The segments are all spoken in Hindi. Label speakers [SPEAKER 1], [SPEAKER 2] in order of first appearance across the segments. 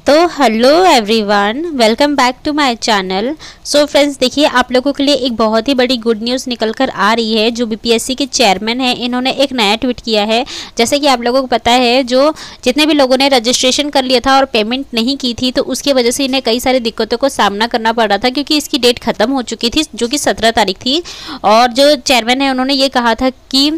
[SPEAKER 1] तो hello everyone, welcome back to my channel. So friends, देखिए आप लोगों के लिए एक बहुत ही बड़ी गुड न्यूज़ निकल कर आ रही है। जो बीपीएससी के चेयरमैन हैं, इन्होंने एक नया ट्वीट किया है। जैसे कि आप लोगों को पता है, जो जितने भी लोगों ने रजिस्ट्रेशन कर लिया था और पेमेंट नहीं की थी, तो उसकी वजह से इन्हें कई सारी दिक्कतों को सामना करना पड़ रहा था, क्योंकि इसकी डेट ख़त्म हो चुकी थी, जो कि 17 तारीख थी। और जो चेयरमैन है, उन्होंने ये कहा था कि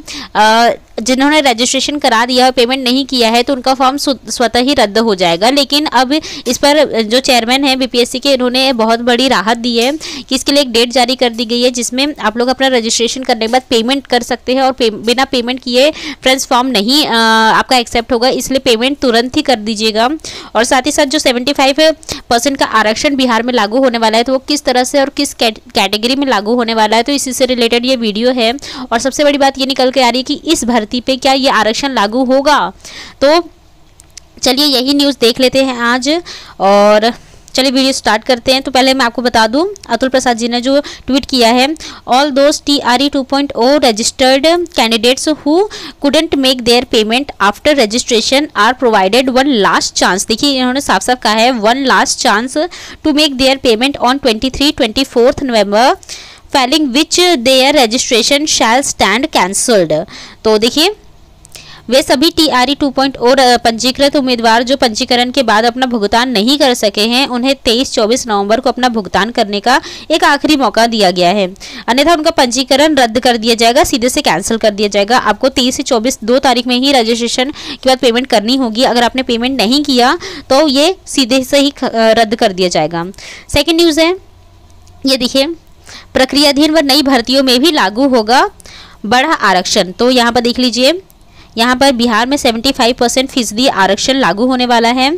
[SPEAKER 1] जिन्होंने रजिस्ट्रेशन करा दिया और पेमेंट नहीं किया है, तो उनका फॉर्म स्वतः ही रद्द हो जाएगा। लेकिन अब इस पर जो चेयरमैन है बीपीएससी के, इन्होंने बहुत बड़ी राहत दी है कि इसके लिए एक डेट जारी कर दी गई है, जिसमें आप लोग अपना रजिस्ट्रेशन करने के बाद पेमेंट कर सकते हैं। और बिना पेमेंट किए फ्रेंड्स फॉर्म नहीं आपका एक्सेप्ट होगा, इसलिए पेमेंट तुरंत ही कर दीजिएगा। और साथ ही साथ जो 75% का आरक्षण बिहार में लागू होने वाला है, तो वो किस तरह से और किस कैटेगरी में लागू होने वाला है, तो इसी से रिलेटेड ये वीडियो है। और सबसे बड़ी बात ये निकल के आ रही है कि इस भर्ती पे क्या ये आरक्षण लागू होगा। तो चलिए यही न्यूज़ देख लेते हैं आज, और चलिए वीडियो स्टार्ट करते हैं। तो पहले मैं आपको बता दूं, अतुल प्रसाद जी ने जो ट्वीट किया है, all those TRE 2.0 registered candidates who couldn't make their payment after registration are provided one last chance. देखिए इन्होंने साफ साफ कहा है, one last chance to make their payment on 23-24 November, filing which their registration shall stand cancelled. तो देखिए वे सभी TRE 2.0 पंजीकृत उम्मीदवार जो पंजीकरण के बाद अपना भुगतान नहीं कर सके हैं, उन्हें 23-24 नवंबर को अपना भुगतान करने का एक आखिरी मौका दिया गया है। अन्यथा उनका पंजीकरण रद्द कर दिया जाएगा, सीधे से कैंसिल कर दिया जाएगा। आपको 23 से 24 2 तारीख में ही रजिस्ट्रेशन के बाद पेमेंट करनी होगी। अगर आपने पेमेंट नहीं किया तो ये सीधे से ही रद्द कर दिया जाएगा। सेकेंड न्यूज़ है, ये देखिए, प्रक्रियाधीन व नई भर्तियों में भी लागू होगा बढ़ा आरक्षण। तो यहाँ पर देख लीजिए, यहाँ पर बिहार में 75% फीसदी आरक्षण लागू होने वाला है।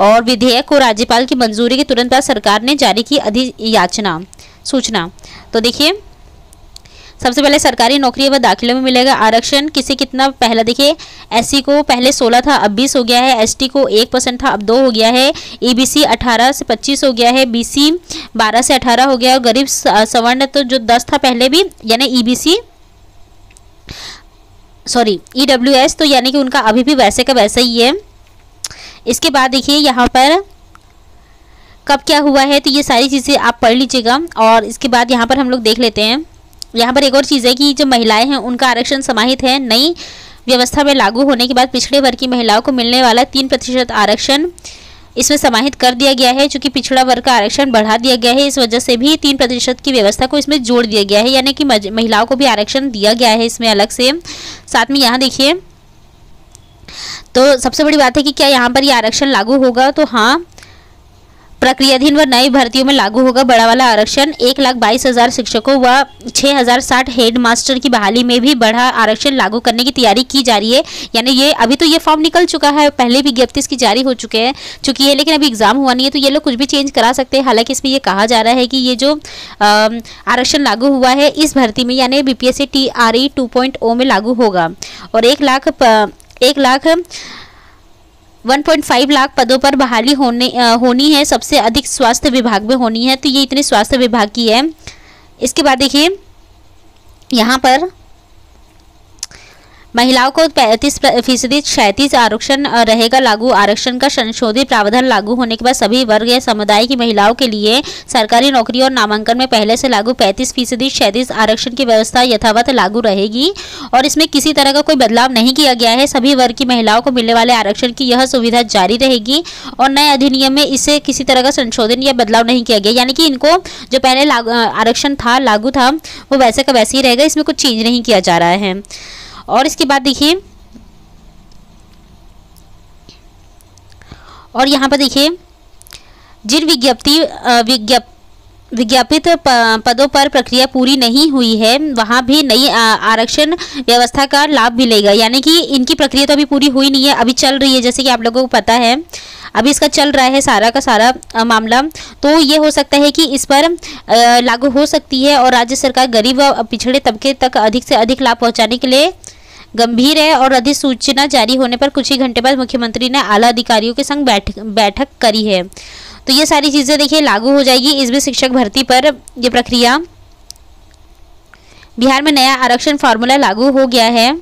[SPEAKER 1] और विधेयक को राज्यपाल की मंजूरी के तुरंत बाद सरकार ने जारी की अधियाचना सूचना। तो देखिए, सबसे पहले सरकारी नौकरी व दाखिलों में मिलेगा आरक्षण। किसे कितना, पहला देखिए, SC को पहले 16 था, अब 20 हो गया है। ST को 1% था, अब 2 हो गया है। EBC 18 से 25 हो गया है। BC 12 से 18 हो गया। और गरीब सवर्ण तो जो 10 था पहले भी, यानी EWS, तो यानी कि उनका अभी भी वैसे का वैसा ही है। इसके बाद देखिए यहाँ पर कब क्या हुआ है, तो ये सारी चीज़ें आप पढ़ लीजिएगा। और इसके बाद यहाँ पर हम लोग देख लेते हैं, यहाँ पर एक और चीज़ है कि जो महिलाएं हैं उनका आरक्षण समाहित है। नई व्यवस्था में लागू होने के बाद पिछड़े वर्ग की महिलाओं को मिलने वाला 3% आरक्षण इसमें समाहित कर दिया गया है। चूंकि पिछड़ा वर्ग का आरक्षण बढ़ा दिया गया है, इस वजह से भी 3% की व्यवस्था को इसमें जोड़ दिया गया है, यानी कि महिलाओं को भी आरक्षण दिया गया है इसमें अलग से। साथ में यहाँ देखिए, तो सबसे बड़ी बात है कि क्या यहाँ पर ये आरक्षण लागू होगा, तो हाँ, प्रक्रियाधीन व नई भर्तियों में लागू होगा बड़ा वाला आरक्षण। 1,22,000 शिक्षकों व 6,060 हेड मास्टर की बहाली में भी बढ़ा आरक्षण लागू करने की तैयारी की जा रही है। यानी ये अभी तो ये फॉर्म निकल चुका है, पहले विज्ञप्ति इसकी जारी हो चुकी है, लेकिन अभी एग्जाम हुआ नहीं है, तो ये लोग कुछ भी चेंज करा सकते हैं। हालांकि इसमें ये कहा जा रहा है कि ये जो आरक्षण लागू हुआ है इस भर्ती में, यानी BPSC TRE 2.0 में लागू होगा। और 1.5 लाख पदों पर बहाली होनी है। सबसे अधिक स्वास्थ्य विभाग में होनी है, तो ये इतने स्वास्थ्य विभाग की है। इसके बाद देखिए, यहाँ पर महिलाओं को 35% 37 आरक्षण रहेगा लागू। आरक्षण का संशोधित प्रावधान लागू होने के बाद सभी वर्ग या समुदाय की महिलाओं के लिए सरकारी नौकरी और नामांकन में पहले से लागू 35% 37 आरक्षण की व्यवस्था यथावत लागू रहेगी। और इसमें किसी तरह का कोई बदलाव नहीं किया गया है। सभी वर्ग की महिलाओं को मिलने वाले आरक्षण की यह सुविधा जारी रहेगी। और नए अधिनियम में इसे किसी तरह का संशोधन या बदलाव नहीं किया गया, यानी कि इनको जो पहले आरक्षण था लागू था वो वैसे का वैसे ही रहेगा, इसमें कुछ चेंज नहीं किया जा रहा है। और इसके बाद देखिए, और यहाँ पर देखिए, जिन विज्ञापित पदों पर प्रक्रिया पूरी नहीं हुई है, वहाँ भी नई आरक्षण व्यवस्था का लाभ मिलेगा। यानी कि इनकी प्रक्रिया तो अभी पूरी हुई नहीं है, अभी चल रही है, जैसे कि आप लोगों को पता है, अभी इसका चल रहा है सारा का सारा मामला। तो ये हो सकता है कि इस पर लागू हो सकती है। और राज्य सरकार गरीब व पिछड़े तबके तक अधिक से अधिक लाभ पहुँचाने के लिए गंभीर है। और अधिसूचना जारी होने पर कुछ ही घंटे बाद मुख्यमंत्री ने आला अधिकारियों के संग बैठक करी है। तो ये सारी चीज़ें देखिए लागू हो जाएगी। इसमें शिक्षक भर्ती पर यह प्रक्रिया, बिहार में नया आरक्षण फार्मूला लागू हो गया है।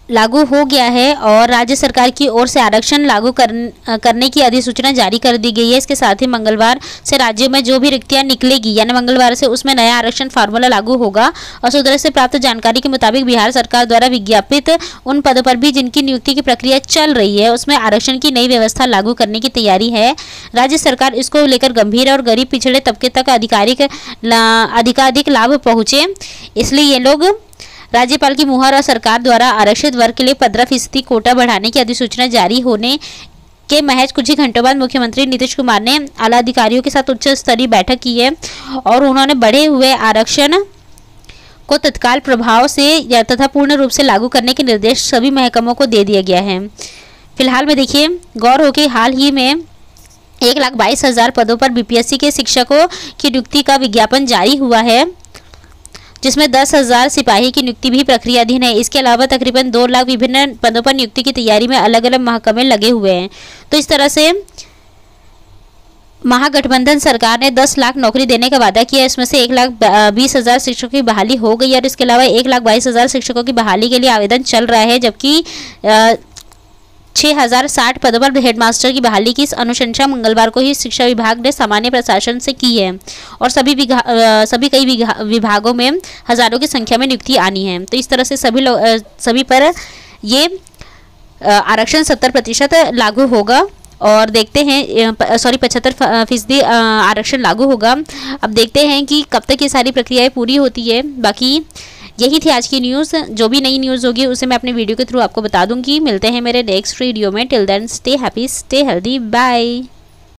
[SPEAKER 1] लागू हो गया है और राज्य सरकार की ओर से आरक्षण लागू करने की अधिसूचना जारी कर दी गई है। इसके साथ ही मंगलवार से राज्य में जो भी रिक्तियां निकलेगी यानी मंगलवार से उसमें नया आरक्षण फार्मूला लागू होगा। और सूत्रों से प्राप्त जानकारी के मुताबिक बिहार सरकार द्वारा विज्ञापित उन पदों पर भी जिनकी नियुक्ति की प्रक्रिया चल रही है उसमें आरक्षण की नई व्यवस्था लागू करने की तैयारी है। राज्य सरकार इसको लेकर गंभीर और गरीब पिछड़े तबके तक अधिकाधिक लाभ पहुँचे, इसलिए ये लोग राज्यपाल की मुहर और सरकार द्वारा आरक्षित वर्ग के लिए 15% कोटा बढ़ाने की अधिसूचना जारी होने के महज कुछ ही घंटों बाद मुख्यमंत्री नीतीश कुमार ने आला अधिकारियों के साथ उच्च स्तरीय बैठक की है और उन्होंने बढ़े हुए आरक्षण को तत्काल प्रभाव से तथा पूर्ण रूप से लागू करने के निर्देश सभी महकमों को दे दिया गया है। फिलहाल में देखिए गौर हो कि हाल ही में 1,22,000 पदों पर बीपीएससी के शिक्षकों की नियुक्ति का विज्ञापन जारी हुआ है, जिसमें 10,000 सिपाही की नियुक्ति भी प्रक्रियाधीन है। इसके अलावा तकरीबन 2 लाख विभिन्न पदों पर नियुक्ति की तैयारी में अलग अलग महकमे लगे हुए हैं। तो इस तरह से महागठबंधन सरकार ने 10 लाख नौकरी देने का वादा किया। इसमें से 1,20,000 शिक्षकों की बहाली हो गई और इसके अलावा 1,22,000 शिक्षकों की बहाली के लिए आवेदन चल रहा है, जबकि 6,060 पदों पर हेडमास्टर की बहाली की अनुशंसा मंगलवार को ही शिक्षा विभाग ने सामान्य प्रशासन से की है और सभी कई विभागों में हजारों की संख्या में नियुक्ति आनी है। तो इस तरह से सभी पर ये आरक्षण 70% लागू होगा और देखते हैं 75% आरक्षण लागू होगा। अब देखते हैं कि कब तक ये सारी प्रक्रियाएं पूरी होती है। बाकी यही थी आज की न्यूज़। जो भी नई न्यूज़ होगी उसे मैं अपने वीडियो के थ्रू आपको बता दूंगी। मिलते हैं मेरे नेक्स्ट वीडियो में। Till then stay happy, stay healthy, bye.